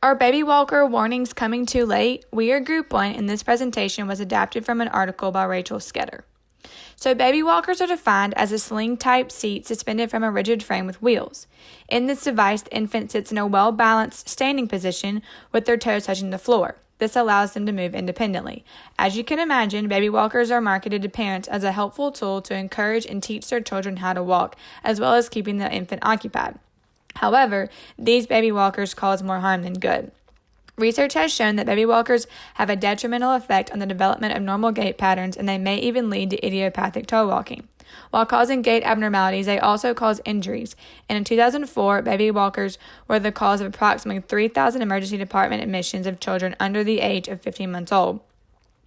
Are baby walker warnings coming too late? We are Group 1, and this presentation was adapted from an article by Rachel Sketter. So baby walkers are defined as a sling-type seat suspended from a rigid frame with wheels. In this device, the infant sits in a well-balanced standing position with their toes touching the floor. This allows them to move independently. As you can imagine, baby walkers are marketed to parents as a helpful tool to encourage and teach their children how to walk, as well as keeping the infant occupied. However, these baby walkers cause more harm than good. Research has shown that baby walkers have a detrimental effect on the development of normal gait patterns, and they may even lead to idiopathic toe walking. While causing gait abnormalities, they also cause injuries. And in 2004, baby walkers were the cause of approximately 3,000 emergency department admissions of children under the age of 15 months old.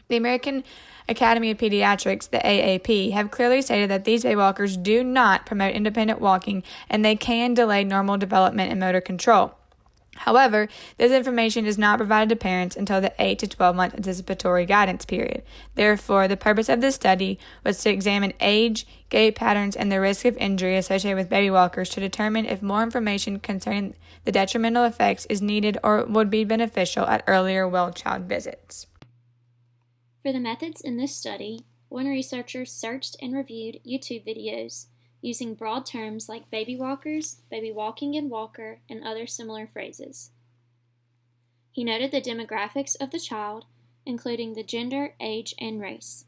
The American Academy of Pediatrics, the AAP, have clearly stated that these baby walkers do not promote independent walking, and they can delay normal development and motor control. However, this information is not provided to parents until the 8 to 12 month anticipatory guidance period. Therefore, the purpose of this study was to examine age, gait patterns, and the risk of injury associated with baby walkers to determine if more information concerning the detrimental effects is needed or would be beneficial at earlier well-child visits. For the methods in this study, one researcher searched and reviewed YouTube videos using broad terms like baby walkers, baby walking and walker, and other similar phrases. He noted the demographics of the child, including the gender, age, and race.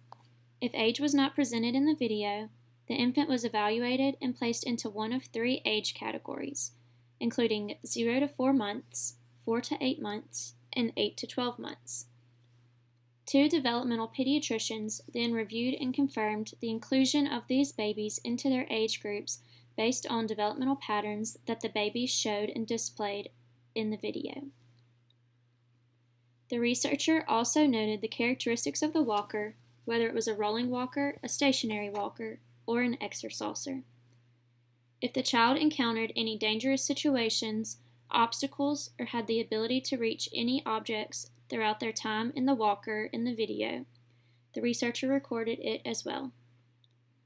If age was not presented in the video, the infant was evaluated and placed into one of 3 age categories, including 0 to 4 months, 4 to 8 months, and 8 to 12 months. 2 developmental pediatricians then reviewed and confirmed the inclusion of these babies into their age groups based on developmental patterns that the babies showed and displayed in the video. The researcher also noted the characteristics of the walker, whether it was a rolling walker, a stationary walker, or an exersaucer. If the child encountered any dangerous situations, obstacles, or had the ability to reach any objects throughout their time in the walker in the video, the researcher recorded it as well.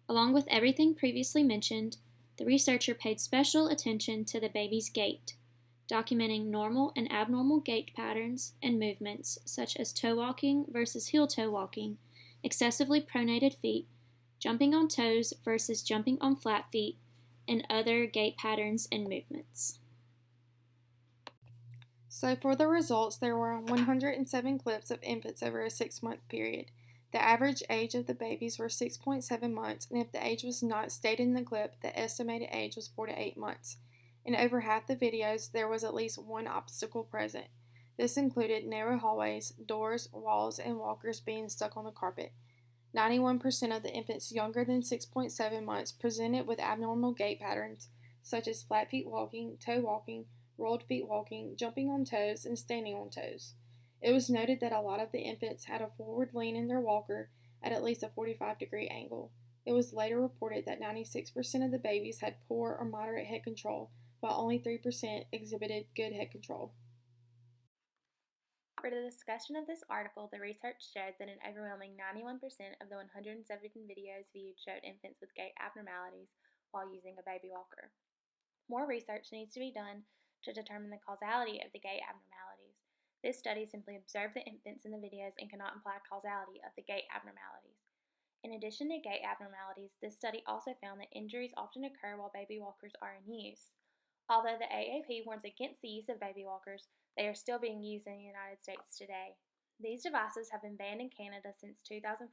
Along with everything previously mentioned, the researcher paid special attention to the baby's gait, documenting normal and abnormal gait patterns and movements such as toe walking versus heel toe walking, excessively pronated feet, jumping on toes versus jumping on flat feet, and other gait patterns and movements. So for the results, there were 107 clips of infants over a 6-month period. The average age of the babies were 6.7 months, and if the age was not stated in the clip, the estimated age was 4 to 8 months. In over half the videos, there was at least one obstacle present. This included narrow hallways, doors, walls, and walkers being stuck on the carpet. 91% of the infants younger than 6.7 months presented with abnormal gait patterns, such as flat feet walking, toe walking, rolled feet walking, jumping on toes, and standing on toes. It was noted that a lot of the infants had a forward lean in their walker at least a 45-degree angle. It was later reported that 96% of the babies had poor or moderate head control, while only 3% exhibited good head control. For the discussion of this article, the research showed that an overwhelming 91% of the 117 videos viewed showed infants with gait abnormalities while using a baby walker. More research needs to be done to determine the causality of the gait abnormalities. This study simply observed the infants in the videos and cannot imply causality of the gait abnormalities. In addition to gait abnormalities, this study also found that injuries often occur while baby walkers are in use. Although the AAP warns against the use of baby walkers, they are still being used in the United States today. These devices have been banned in Canada since 2004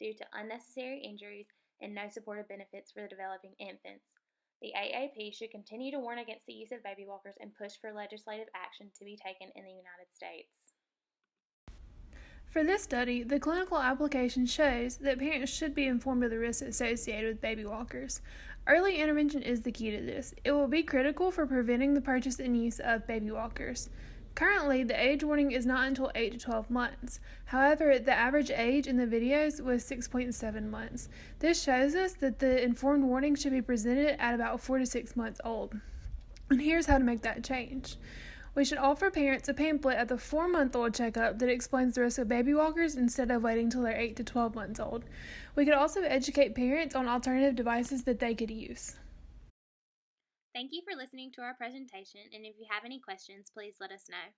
due to unnecessary injuries and no supportive benefits for the developing infants. The AAP should continue to warn against the use of baby walkers and push for legislative action to be taken in the United States. For this study, the clinical application shows that parents should be informed of the risks associated with baby walkers. Early intervention is the key to this. It will be critical for preventing the purchase and use of baby walkers. Currently, the age warning is not until 8 to 12 months. However, the average age in the videos was 6.7 months. This shows us that the informed warning should be presented at about 4 to 6 months old. And here's how to make that change. We should offer parents a pamphlet at the 4-month-old checkup that explains the risk of baby walkers instead of waiting till they're 8 to 12 months old. We could also educate parents on alternative devices that they could use. Thank you for listening to our presentation, and if you have any questions, please let us know.